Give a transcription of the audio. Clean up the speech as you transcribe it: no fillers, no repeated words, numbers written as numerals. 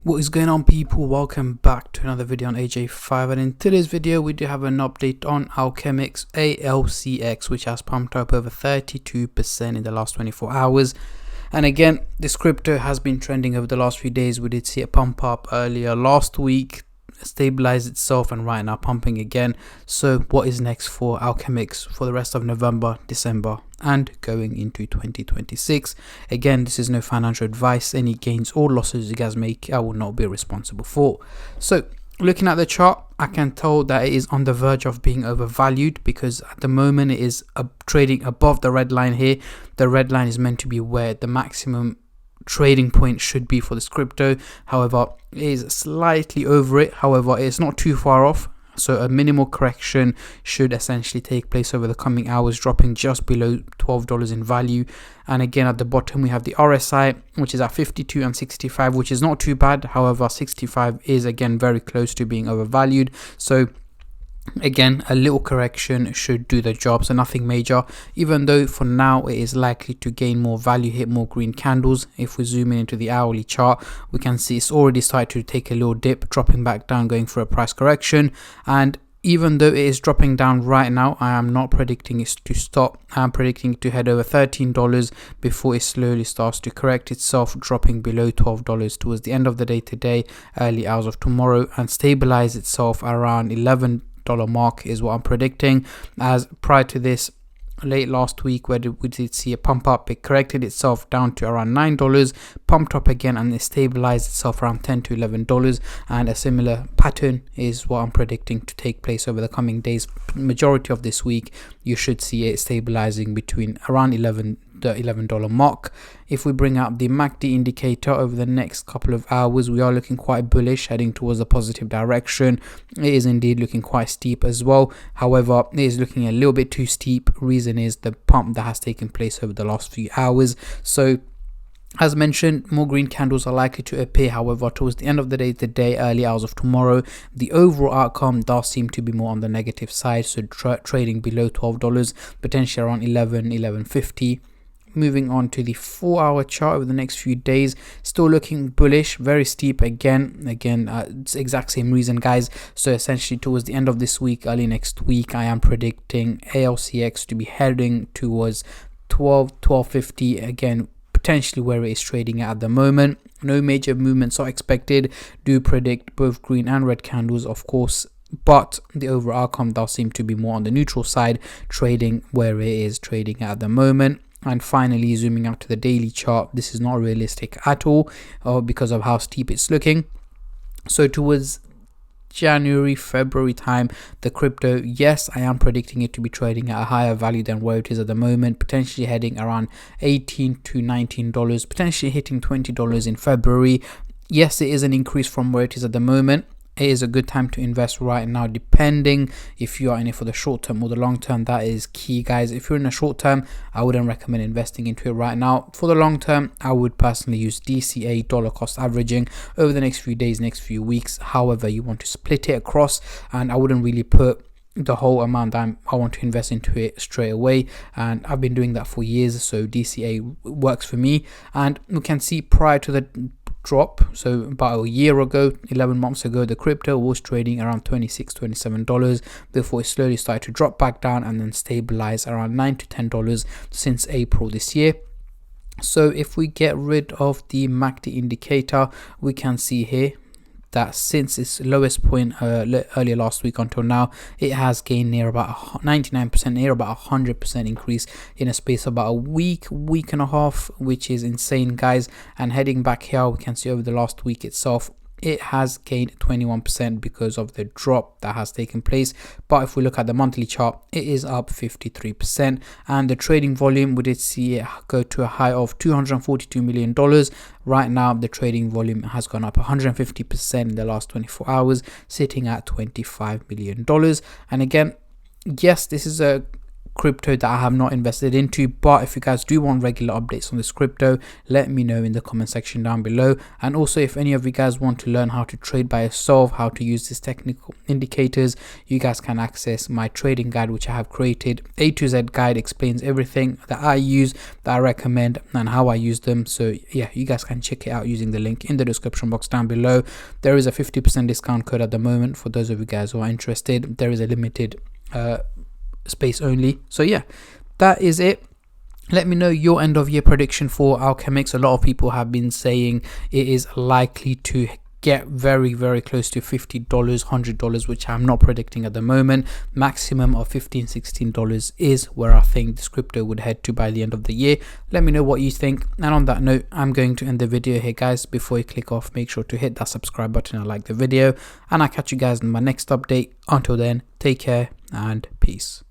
What is going on, people? Welcome back to another video on AJ5, and in today's video we do have an update on Alchemix Alcx, which has pumped up over 32% in the last 24 hours. And again, this crypto has been trending over the last few days. We did see a pump up earlier last week, stabilize itself, and right now pumping again. So what is next for Alchemix for the rest of November, December and going into 2026? Again, this is no financial advice. Any gains or losses you guys make, I will not be responsible for. So looking at the chart, I can tell that it is on the verge of being overvalued, because at the moment it is trading above the red line here. The red line is meant to be where the maximum trading point should be for this crypto. However, it is slightly over it. However, it's not too far off, so a minimal correction should essentially take place over the coming hours, dropping just below $12 in value. And again, at the bottom we have the RSI, which is at 52 and 65, which is not too bad. However, 65 is again very close to being overvalued. So again, a little correction should do the job, so nothing major, even though for now it is likely to gain more value, hit more green candles. If we zoom in into the hourly chart, we can see it's already started to take a little dip, dropping back down, going for a price correction. And even though it is dropping down right now, I am not predicting it to stop. I am predicting it to head over $13 before it slowly starts to correct itself, dropping below $12 towards the end of the day today, early hours of tomorrow, and stabilize itself around $11 mark is what I'm predicting. As prior to this, late last week, where we did see a pump up, it corrected itself down to around $9, pumped up again, and it stabilized itself around $10 to $11. And a similar pattern is what I'm predicting to take place over the coming days. Majority of this week, you should see it stabilizing between around the $11 mark. If we bring up the MACD indicator over the next couple of hours, we are looking quite bullish, heading towards a positive direction. It is indeed looking quite steep as well. However, it is looking a little bit too steep. Reason is the pump that has taken place over the last few hours. So as mentioned, more green candles are likely to appear. However, towards the end of the day today, early hours of tomorrow, the overall outcome does seem to be more on the negative side, so trading below $12, potentially around $11.50. Moving on to the 4-hour chart over the next few days, still looking bullish, very steep again. It's exact same reason, guys. So essentially towards the end of this week, early next week, I am predicting ALCX to be heading towards $12.50 again, potentially where it is trading at the moment. No major movements are expected. Do predict both green and red candles, of course, but the overall outcome does seem to be more on the neutral side, trading where it is trading at the moment. And finally, zooming out to the daily chart, this is not realistic at all because of how steep it's looking. So towards January, February time, the crypto, yes, I am predicting it to be trading at a higher value than where it is at the moment, potentially heading around $18 to $19, potentially hitting $20 in February. Yes, it is an increase from where it is at the moment. It is a good time to invest right now, depending if you are in it for the short term or the long term. That is key, guys. If you're in the short term, I wouldn't recommend investing into it right now. For the long term, I would personally use DCA, dollar cost averaging, over the next few days, next few weeks, however you want to split it across. And I wouldn't really put the whole amount that I want to invest into it straight away, and I've been doing that for years, so DCA works for me. And we can see prior to the drop, so about a year ago, 11 months ago, the crypto was trading around $26 to $27 before it slowly started to drop back down and then stabilize around $9 to $10 since April this year. So if we get rid of the MACD indicator, we can see here that since its lowest point earlier last week until now, it has gained near about 99%, near about 100% increase in a space of about a week and a half, which is insane, guys. And heading back here, we can see over the last week itself, it has gained 21% because of the drop that has taken place. But if we look at the monthly chart, it is up 53%. And the trading volume, we did see it go to a high of $242 million. Right now, the trading volume has gone up 150% in the last 24 hours, sitting at $25 million. And again, yes, this is a crypto that I have not invested into. But if you guys do want regular updates on this crypto, let me know in the comment section down below. And also, if any of you guys want to learn how to trade by yourself, how to use these technical indicators, you guys can access my trading guide, which I have created. A to Z guide explains everything that I use, that I recommend, and how I use them. So yeah, you guys can check it out using the link in the description box down below. There is a 50% discount code at the moment for those of you guys who are interested. There is a limited space only. So yeah, that is it. Let me know your end of year prediction for Alchemix. A lot of people have been saying it is likely to get very close to $50, $100, which I'm not predicting at the moment. Maximum of $15, $16 is where I think this crypto would head to by the end of the year. Let me know what you think. And on that note, I'm going to end the video here, guys. Before you click off, make sure to hit that subscribe button and like the video, and I'll catch you guys in my next update. Until then, take care and peace.